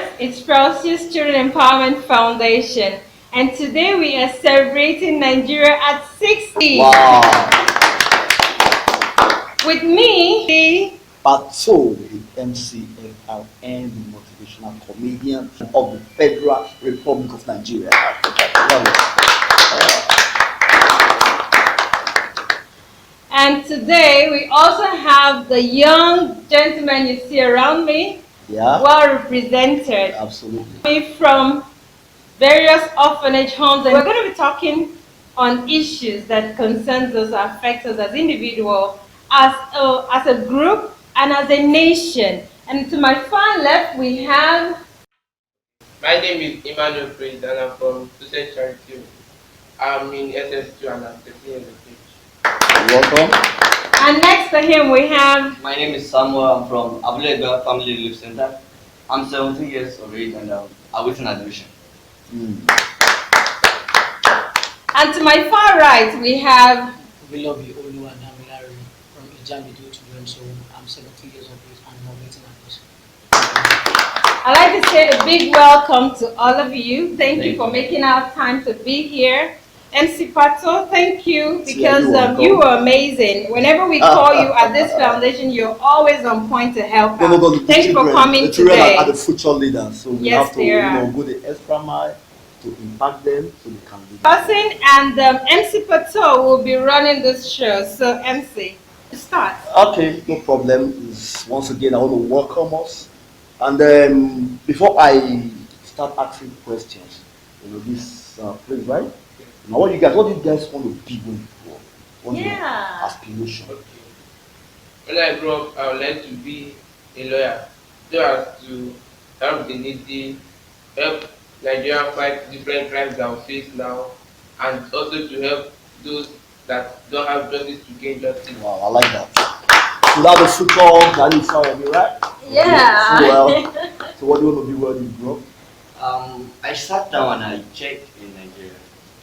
viewers, it's Celsius Student Empowerment Foundation, and today we are celebrating Nigeria at 60. Wow. With me, Pato, the MCFR and the motivational comedian of the Federal Republic of Nigeria. And today we also have the young gentleman you see around me, well represented. Absolutely. From various orphanage homes, and we're going to be talking on issues that concerns us, affect us as individuals, as a group, and as a nation. And to my far left, we have... My name is Emmanuel Praise and I'm from Success Charity. I'm in SS2 and I'm 13 years of age. Welcome. And next to him we have... My name is Samuel. I'm from Abulega Family Relief Center. I'm 17 years of age and I'm waiting admission. And to my far right we have... We love you, Olu and Damilari from Ijamido Children. So I'm 17 years of age and I'm waiting admission. I'd like to say a big welcome to all of you. Thank you for making our time to be here. MC Pato, thank you, because you were amazing. Whenever we call you at this foundation, you're always on point to help out. Thank you for coming today. The children are the future leaders, so we have to go the extra mile to impact them so they can lead. Cousin and MC Pato will be running this show. So MC, start. Okay, no problem. Once again, I want to welcome us. And before I start asking questions, this place, right? Now, what do you guys want to be when you grow up? What's your aspiration? Okay. When I grow up, I would like to be a lawyer, so as to help the needy, help Nigeria fight different crimes that we face now, and also to help those that don't have justice to gain justice. Wow, I like that. So that's the future that is how me, right? Yeah. So what do you want to be when you grow up? I sat down and I checked in Nigeria.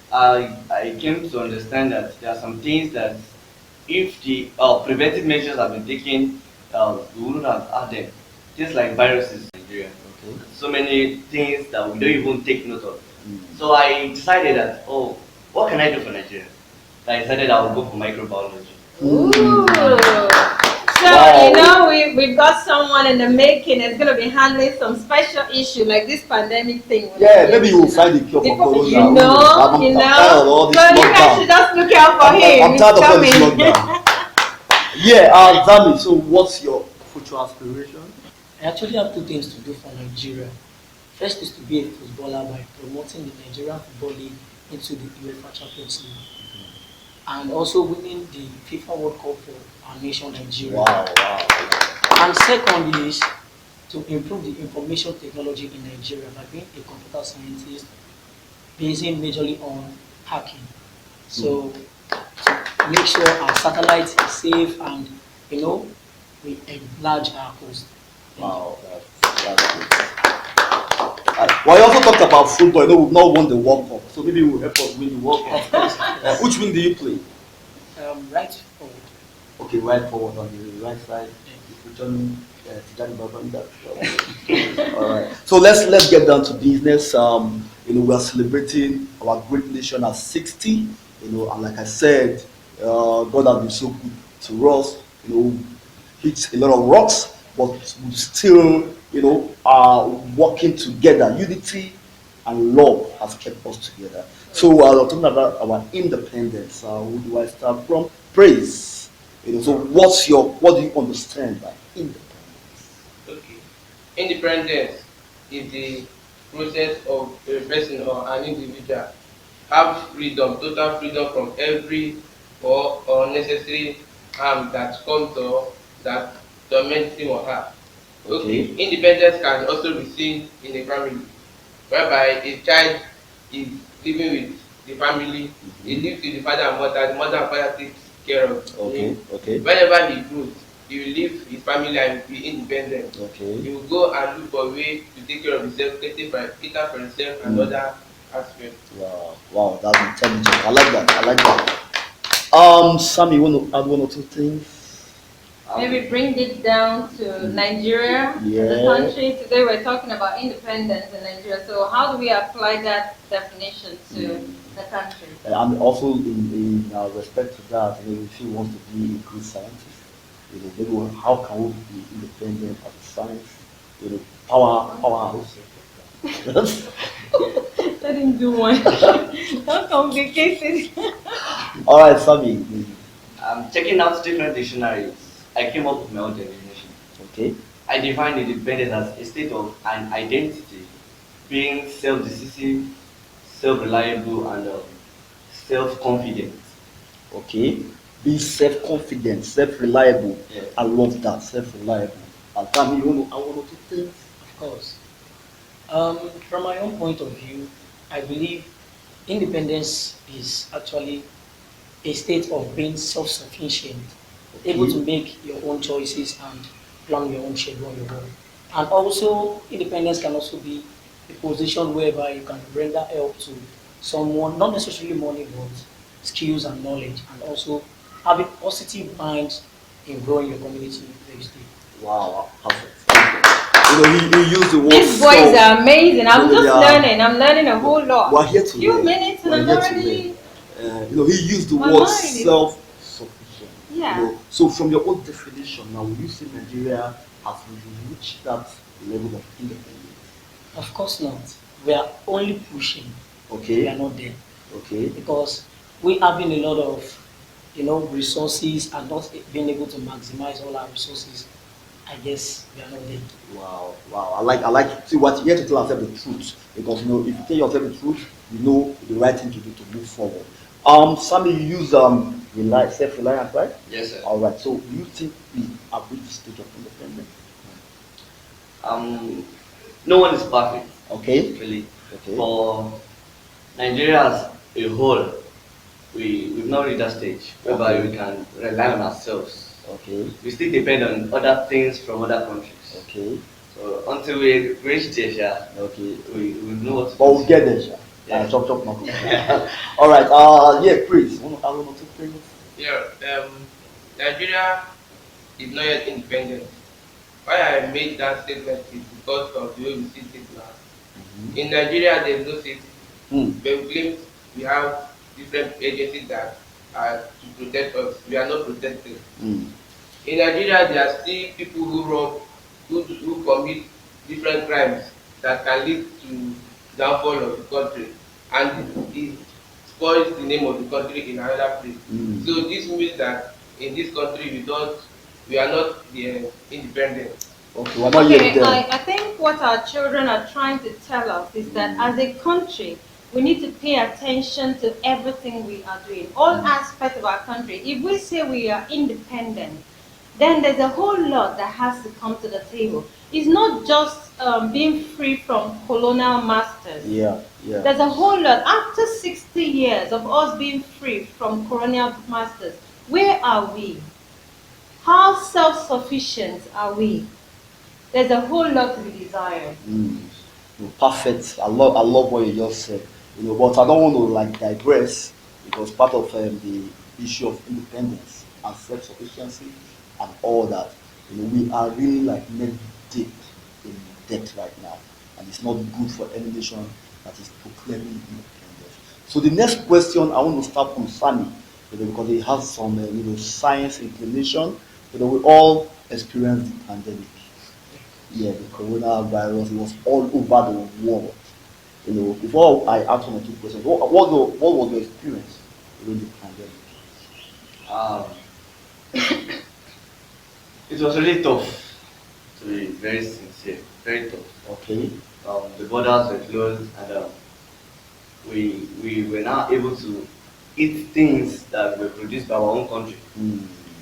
I came to understand that there are some things that if the preventive measures have been taken, we wouldn't have had them. Things like viruses in Nigeria. Okay. So many things that we don't even take note of. So I decided that, what can I do for Nigeria? I decided I would go for microbiology. Ooh. So, we've got someone in the making that's going to be handling some special issue like this pandemic thing. Yeah, maybe you will find the cure for corona. So you guys should just look out for him. I'm tired of all this lockdown. Zami, so what's your future aspiration? I actually have two things to do for Nigeria. First is to be a footballer by promoting the Nigerian Football League into the UEFA Champions League. And also winning the FIFA World Cup for our nation, Nigeria. Wow. And second is to improve the information technology in Nigeria by being a computer scientist, basing majorly on hacking. So to make sure our satellite is safe and we enlarge our coast. Wow, that's good. Well, you also talked about football. We've not won the World Cup, so maybe it will help us win the World Cup. Which wing do you play? Right forward. Okay, right forward on the right side. All right. So let's get down to business. We are celebrating our great nation at 60. And like I said, God has been so good to us. Hit a lot of rocks, but we still, are working together. Unity and love has kept us together. So I'm talking about our independence. Who do I start from? Praise. So what do you understand by independence? Okay. Independence is the process of a person or an individual have freedom, total freedom from every or unnecessary harm that comes or that torments him or her. Okay. Independence can also be seen in a family, whereby a child is living with the family, he lives with the father and mother and father takes care of him. Whenever he grows, he will leave his family and be independent. He will go and look for a way to take care of himself, cater for himself and other aspects. Wow, that's intelligent. I like that. Sam, you want to add one or two things? maybe bring it down to Nigeria as a country. Today we're talking about independence in Nigeria. So how do we apply that definition to the country? And also in respect to that, if she wants to be a good scientist, maybe how can we be independent as a science, powerhouse. Let him do one. Don't complicate it. All right, Sammy. Checking out different dictionaries, I came up with my own definition. Okay. I define independence as a state of an identity, being self-decisive, self-reliable, and self-confident. Okay. Be self-confident, self-reliable. Yeah. I love that, self-reliable. And Sammy, I want to think. Of course. From my own point of view, I believe independence is actually a state of being self-sufficient, able to make your own choices and plan your own schedule on your own. And also, independence can also be a position whereby you can render help to someone, not necessarily money, but skills and knowledge, and also have a positive mind in growing your community very stable. Wow, perfect. He used the word These boys self. are amazing. I'm just learning. I'm learning a whole lot. We're here to Few learn. minutes and We're I'm here to already. he used the My word mind is- self-sufficient. Yeah. So from your own definition, now, will you say Nigeria has really reached that level of independence? Of course not. We are only pushing. We Okay. are not there. Okay. Because we having a lot of resources and not being able to maximize all our resources, I guess we are not there. Wow. Wow. I like. See, what you have to tell yourself the truth, because if you tell yourself the truth, you know the right thing to do to move forward. Sammy, you use self-reliance, right? Yes, sir. All right. So, do you think we have reached the stage of independence? No one is perfect, Okay. really. Okay. For Nigeria as a whole, we've not reached that stage whereby Okay. we can rely on ourselves. Okay. We still depend on other things from other countries. Okay. So until we reach there, yeah, Okay. we know what to But do. we'll get there, sha. Yeah. Chop chop knuckle. All right. Yeah, Chris. I want to take Yeah, Nigeria is not yet independent. Why I made that statement is because of the way we see things now. In Nigeria, there is no safety. But we claim we have different agencies that are to protect us. We are not protected. In Nigeria, there are still people who rob, who commit different crimes that can lead to downfall of the country, and it spoils the name of the country in another place. So this means that in this country we are not independent. Okay, we're not yet there. I think what our children are trying to tell us is that as a country, we need to pay attention to everything we are doing, all aspects of our country. If we say we are independent, then there's a whole lot that has to come to the table. It's not just being free from colonial masters. Yeah. There's a whole lot. After 60 years of us being free from colonial masters, where are we? How self-sufficient are we? There's a whole lot to be desired. Perfect. I love what you just said. But I don't want to digress, because part of the issue of independence and self-sufficiency and all that, we are really neck deep in debt right now, and it's not good for any nation that is proclaiming independence. So the next question I want to start from Sunny, because he has some science inclination. We all experienced the pandemic. Yeah, the coronavirus, it was all over the world. Before I ask 1 or 2 questions, what was your experience during the pandemic? It was really tough, to be very sincere, very tough. Okay. The borders were closed, and we were now able to eat things that were produced by our own country.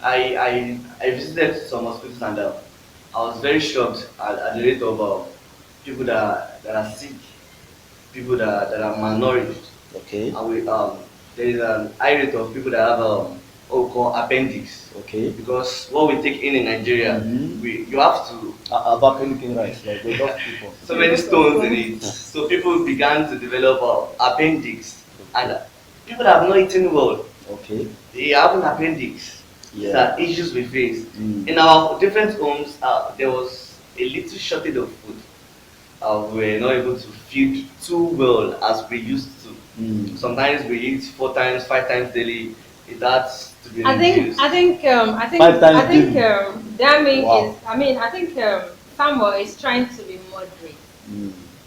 I visited some hospitals, and I was very shocked at the rate of people that are sick, people that are malnourished. Okay. And there is an high rate of people that have what we call appendix. Okay. Because what we take in Nigeria, you have to About anything rice, they just people. so many stones in it. So people began to develop appendix, and people that have not eaten well, Okay. they have an appendix. These are issues we face. In our different homes, there was a little shortage of food. We were not able to feed too well as we used to. Sometimes we eat 4 times, 5 times daily. It has to be reduced. Daming Wow. is. I think Samuel is trying to be moderate.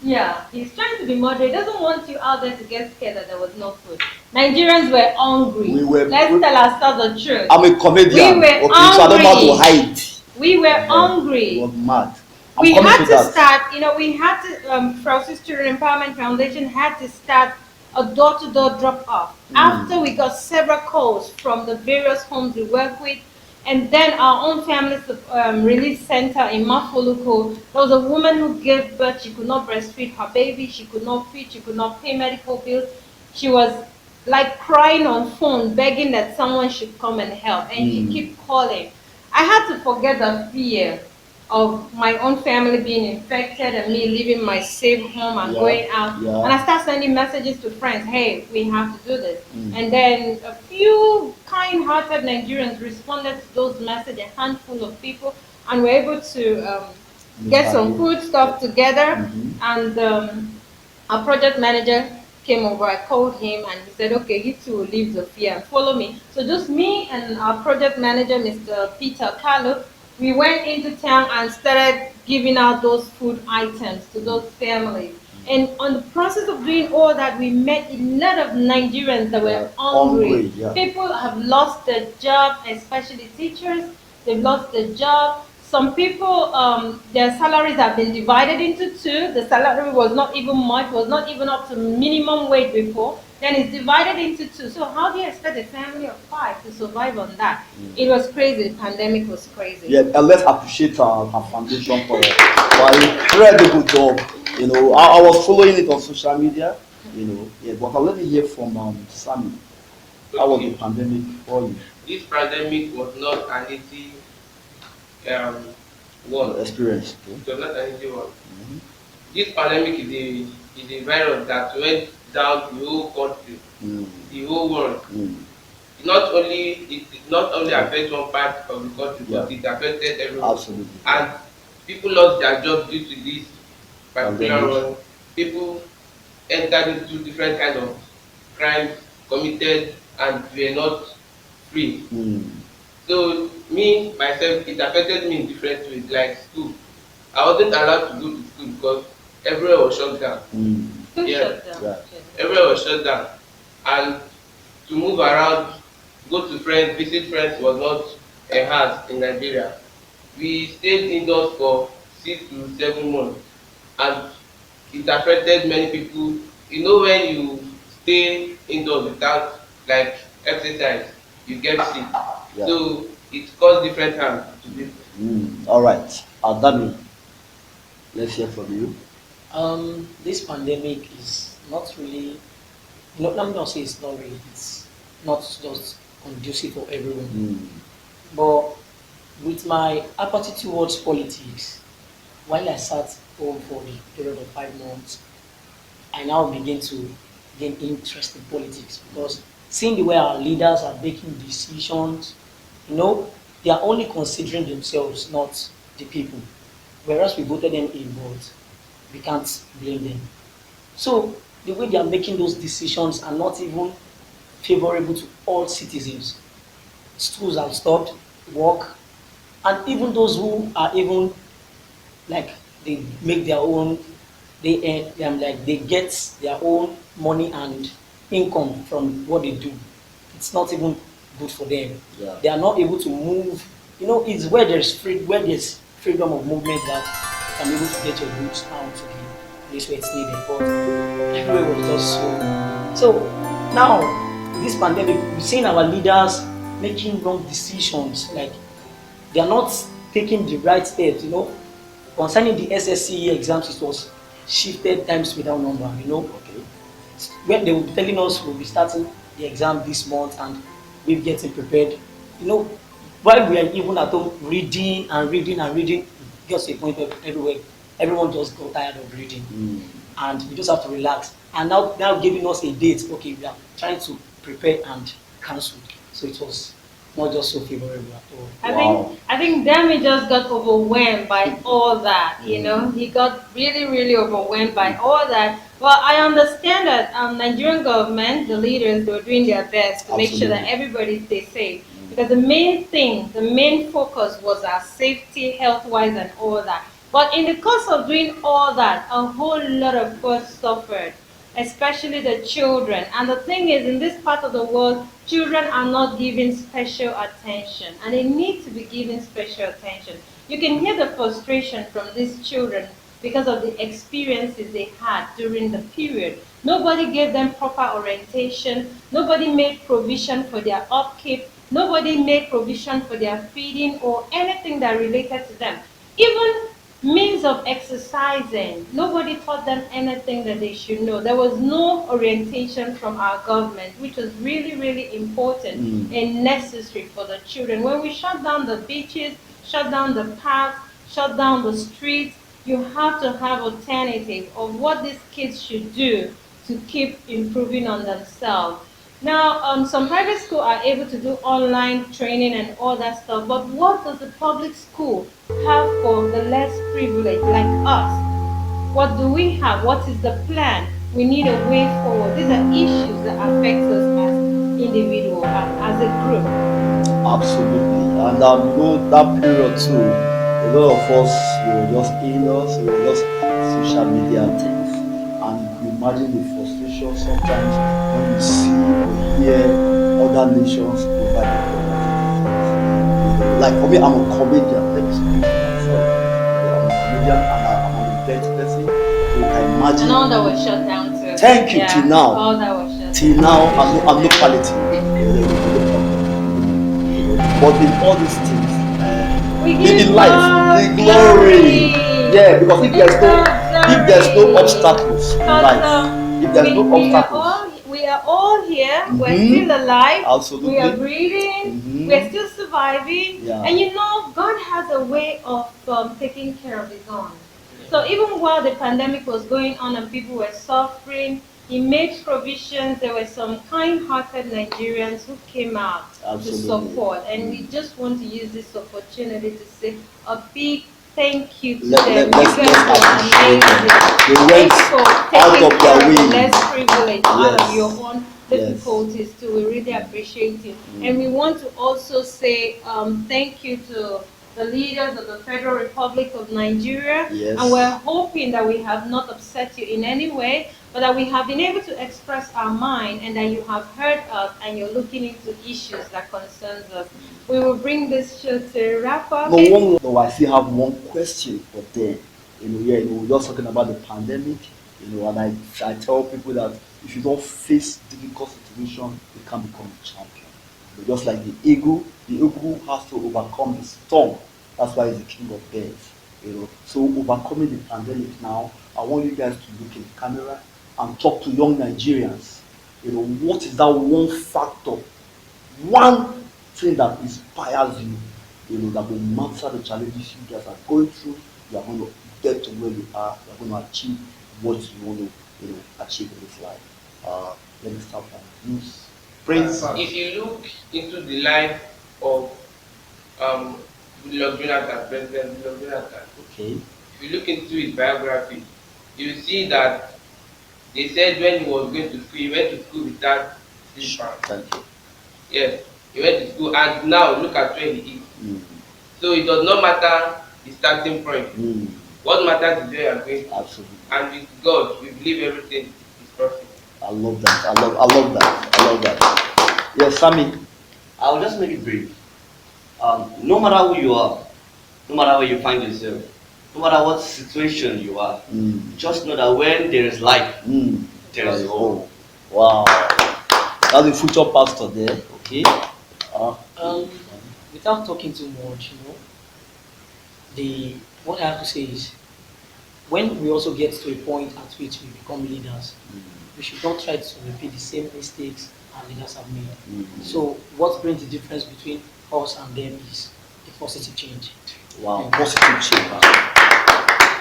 Yeah, he's trying to be moderate. He doesn't want you out there to get scared that there was no food. Nigerians were hungry. Let's tell ourselves the truth. I'm a comedian. We were okay, so I don't know how to hide. We were hungry. It was mad. We had to start, we had to, Francis Children Empowerment Foundation had to start a door-to-door drop-off. After we got several calls from the various homes we work with, and then our own family relief center in Mafoluko, there was a woman who gave birth. She could not breastfeed her baby. She could not feed. She could not pay medical bills. She was like crying on phone, begging that someone should come and help. And she kept calling. I had to forget the fear of my own family being infected and me leaving my safe home and going out. And I started sending messages to friends, hey, we have to do this. And then a few kind-hearted Nigerians responded to those messages, a handful of people, and were able to get some food stuff together. And our project manager came over, I called him, and he said, okay, you two will leave the fear and follow me. So just me and our project manager, Mr. Peter Carlo, we went into town and started giving out those food items to those families. And on the process of doing all that, we met a lot of Nigerians that were hungry. People have lost their job, especially teachers. They've lost their job. Some people, their salaries have been divided into two. The salary was not even much, was not even up to minimum wage before. Then it's divided into two. So how do you expect a family of 5 to survive on that? It was crazy. The pandemic was crazy. Yeah, and let's appreciate our foundation for an incredible job. I was following it on social media. But let me hear from Sammy. How was the pandemic for you? This pandemic was not an easy one. Experience. It was not an easy one. This pandemic is a virus that went down the whole country, the whole world. It not only affect one part of the country, but it affected everyone. Absolutely. And people lost their jobs due to this particular one. People entered into different kinds of crimes, committed, and were not free. So me, myself, it affected me in different ways, like school. I wasn't allowed to go to school because everywhere was shut down. Everywhere was shut down. And to move around, go to friends, visit friends was not enhanced in Nigeria. We stayed indoors for 6 to 7 months, and it affected many people. When you stay indoors without exercise, you get sick. So it caused different harm to people. All right, Adami, let's hear from you. This pandemic is not really, let me not say it's not really, it's not just conducive for everyone. But with my apathy towards politics, while I sat home for the period of 5 months, I now begin to gain interest in politics, because seeing the way our leaders are making decisions, they are only considering themselves, not the people. Whereas we voted them in, but we can't blame them. So the way they are making those decisions are not even favorable to all citizens. Schools have stopped, work, and even those who are even they make their own, they get their own money and income from what they do. It's not even good for them. They are not able to move. It's where there's freedom of movement that you can be able to get your goods out to the place where it's needed. But everywhere was just so. Now, this pandemic, we're seeing our leaders making wrong decisions. They are not taking the right steps. Concerning the FSCEF exams, it was shifted times without number. When they were telling us we'll be starting the exam this month and we're getting prepared, while we are even at home reading, just a point of everyone just got tired of reading, and we just have to relax. And now giving us a date, okay, we are trying to prepare and cancel. So it was not just so favorable at all. I think Demi just got overwhelmed by all that. You know, he got really overwhelmed by all that. Well, I understand that Nigerian government, the leaders, they were doing their best to make sure that everybody stays safe. Because the main thing, the main focus was our safety, health-wise, and all that. But in the course of doing all that, a whole lot of us suffered, especially the children. And the thing is, in this part of the world, children are not given special attention, and they need to be given special attention. You can hear the frustration from these children because of the experiences they had during the period. Nobody gave them proper orientation. Nobody made provision for their upkeep. Nobody made provision for their feeding or anything that related to them. Even means of exercising, nobody taught them anything that they should know. There was no orientation from our government, which was really important and necessary for the children. When we shut down the beaches, shut down the parks, shut down the streets, you have to have alternative of what these kids should do to keep improving on themselves. Now, some private schools are able to do online training and all that stuff, but what does the public school have for the less privileged like us? What do we have? What is the plan? We need a way forward. These are issues that affect us as individuals, as a group. Absolutely. And you know, that period too, a lot of us were just in us, we were just social media things. And you imagine the frustration sometimes when you see or hear other nations provide the like for me, I'm a comedian. Let me speak for myself. I'm a comedian and I'm an event person. So you can imagine. And all that was shut down too. Thank you, till now. All that was shut down. Till now, I'm no quality. But in all these things, we give in life, the glory. Yeah, because if there's no obstacles in life, if there's no obstacles, we are all here. We're still alive. Absolutely. We are breathing. We're still surviving. Yeah. And you know, God has a way of taking care of His own. So even while the pandemic was going on and people were suffering, He made provisions. There were some kind-hearted Nigerians who came out to support. And we just want to use this opportunity to say a big thank you to them. You guys were amazing. Thanks for taking care of the less privileged out of your own difficulties too. We really appreciate it. And we want to also say thank you to the leaders of the Federal Republic of Nigeria. And we're hoping that we have not upset you in any way, but that we have been able to express our mind and that you have heard us and you're looking into issues that concerns us. We will bring this show to a wrap up. No, I still have one question for them. We're just talking about the pandemic, and I tell people that if you don't face difficult situations, you can't become a champion. But just like the eagle has to overcome the storm. That's why he's the king of birds. So overcoming the pandemic now, I want you guys to look in the camera and talk to young Nigerians. What is that one factor, one thing that inspires you, that will master the challenges you guys are going through? You are going to get to where you are. You are going to achieve what you want to, achieve in this life. Let me start from you. Prince. If you look into the life of President Jonathan, okay. If you look into his biography, you will see that they said when he was going to school, he went to school without slippers. Thank you. Yes, he went to school, and now look at where he is. So it does not matter the starting point. What matters is where you are going. Absolutely. And with God, we believe everything is perfect. I love that. I love that. Yes, Sammy. I'll just make it brief. No matter who you are, no matter where you find yourself, no matter what situation you are, just know that when there is life, there is hope. Wow. That's a future pastor there. Okay. Without talking too much, what I have to say is, when we also get to a point at which we become leaders, we should not try to repeat the same mistakes our leaders have made. So what brings the difference between us and them is the positive change. Wow, positive change.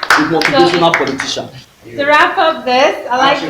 The motivational politician. To wrap up this, I like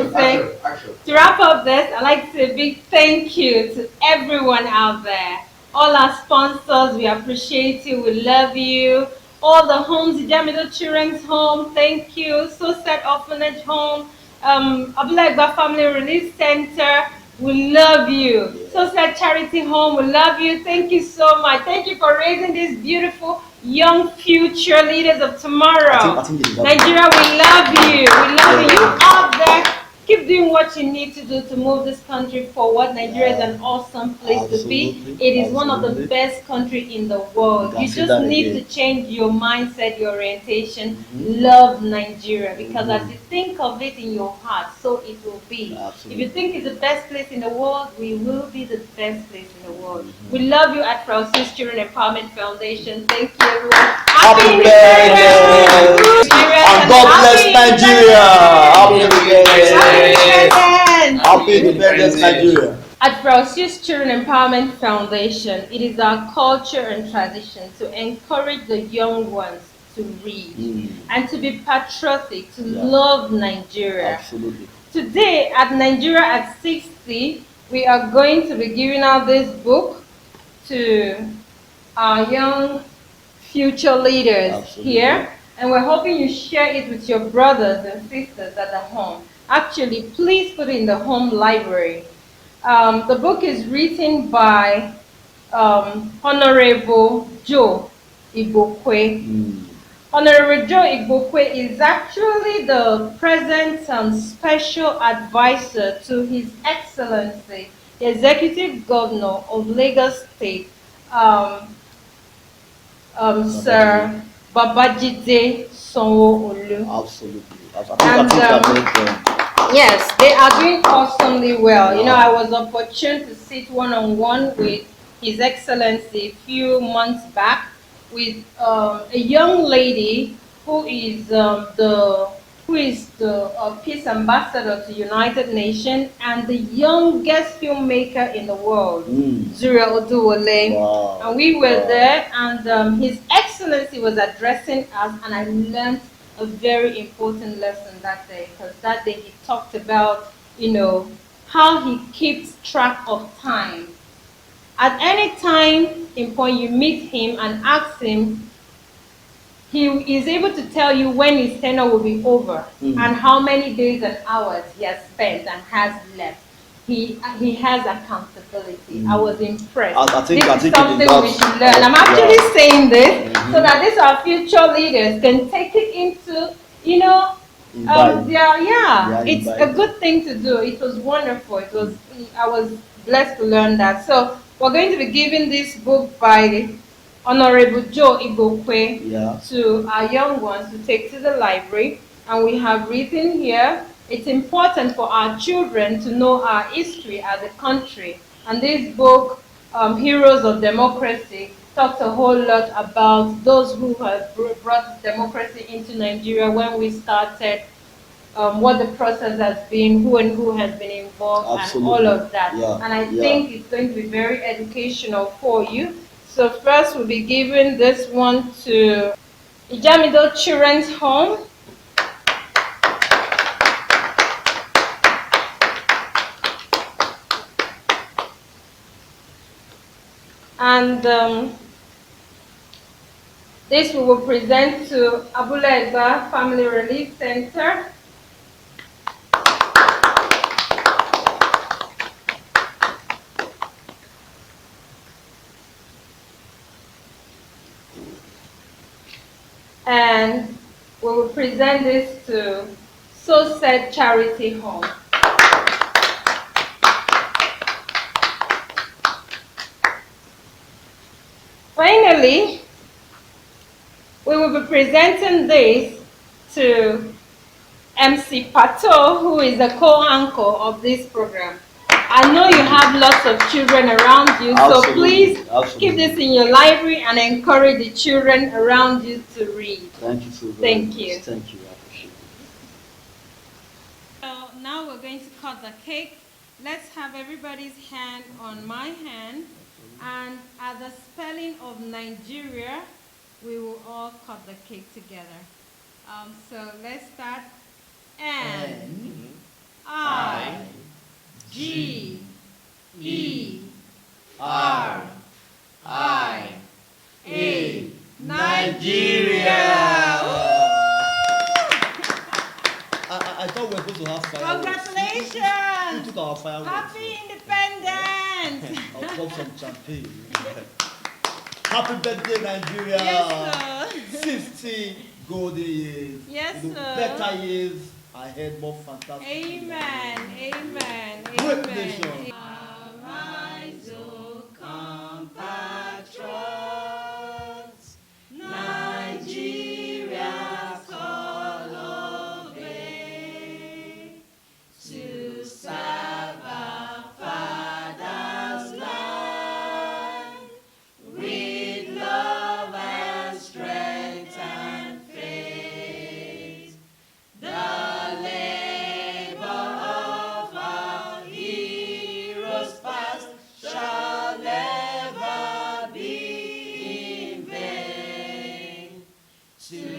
to say a big thank you to everyone out there. All our sponsors, we appreciate you, we love you. All the homes, Ijamido Children's Home, thank you. Sunset Orphanage Home, Abulagba Family Relief Center, we love you. Sunset Charity Home, we love you. Thank you so much. Thank you for raising these beautiful young future leaders of tomorrow. I think it is Nigeria, we love you. We love you. You out there, keep doing what you need to do to move this country forward. Nigeria is an awesome place to be. It is one of the best countries in the world. You just need to change your mindset, your orientation. Love Nigeria, because as you think of it in your heart, so it will be. If you think it's the best place in the world, we will be the best place in the world. We love you at Francis Children Empowerment Foundation. Thank you, everyone. Happy Independence! And God bless Nigeria. Happy Independence. Happy Independence, Nigeria. At Francis Children Empowerment Foundation, it is our culture and tradition to encourage the young ones to read and to be patriotic, to love Nigeria. Absolutely. Today, at Nigeria at 60, we are going to be giving out this book to our young future leaders here, and we're hoping you share it with your brothers and sisters at the home. Actually, please put it in the home library. The book is written by Honorable Joe Igbokwe. Honorable Joe Igbokwe is actually the present special advisor to His Excellency, the Executive Governor of Lagos State, Sir Babajide Sanwo-Olu. Absolutely. Yes, they are doing awesomely well. You know, I was opportune to sit one-on-one with His Excellency a few months back with a young lady who is the peace ambassador to United Nations and the youngest filmmaker in the world, Zuriel Oduwole. Wow. And we were there, and His Excellency was addressing us, and I learned a very important lesson that day, because that day he talked about, you know, how he keeps track of time. At any time in point you meet him and ask him, he is able to tell you when his tenure will be over and how many days and hours he has spent and has left. He has accountability. I was impressed. I think is something we should learn. I'm actually saying this so that these our future leaders can take it into, you know, it's a good thing to do. It was wonderful. I was blessed to learn that. So we're going to be giving this book by Honorable Joe Igbokwe to our young ones to take to the library. And we have written here, it's important for our children to know our history as a country. And this book, Heroes of Democracy, talks a whole lot about those who have brought democracy into Nigeria when we started, what the process has been, who has been involved, and all of that. And I think it's going to be very educational for you. So first we'll be giving this one to Ijamido Children's Home. And this we will present to Abulagba Family Relief Center. And we will present this to Sunset Charity Home. Finally, we will be presenting this to MC Pato, who is the co-anchor of this program. I know you have lots of children around you, so please keep this in your library and encourage the children around you to read. Thank you so very much. Thank you. Thank you. I appreciate it. So now we're going to cut the cake. Let's have everybody's hand on my hand, and at the spelling of Nigeria, we will all cut the cake together. So let's start. N I G E R I thought we were supposed to have fireworks. Congratulations! Who took our fireworks? Happy Independence! I'll pop some champagne. Happy birthday, Nigeria! Yes, sir. 50 golden years. Yes, You know, sir. better years ahead, more fantastic. Amen. Amen. Great Amen. nation. Arise, O compatriots, Nigeria's call obey, to serve our father's land with love and strength and faith. The labor of our heroes past shall never be in vain. To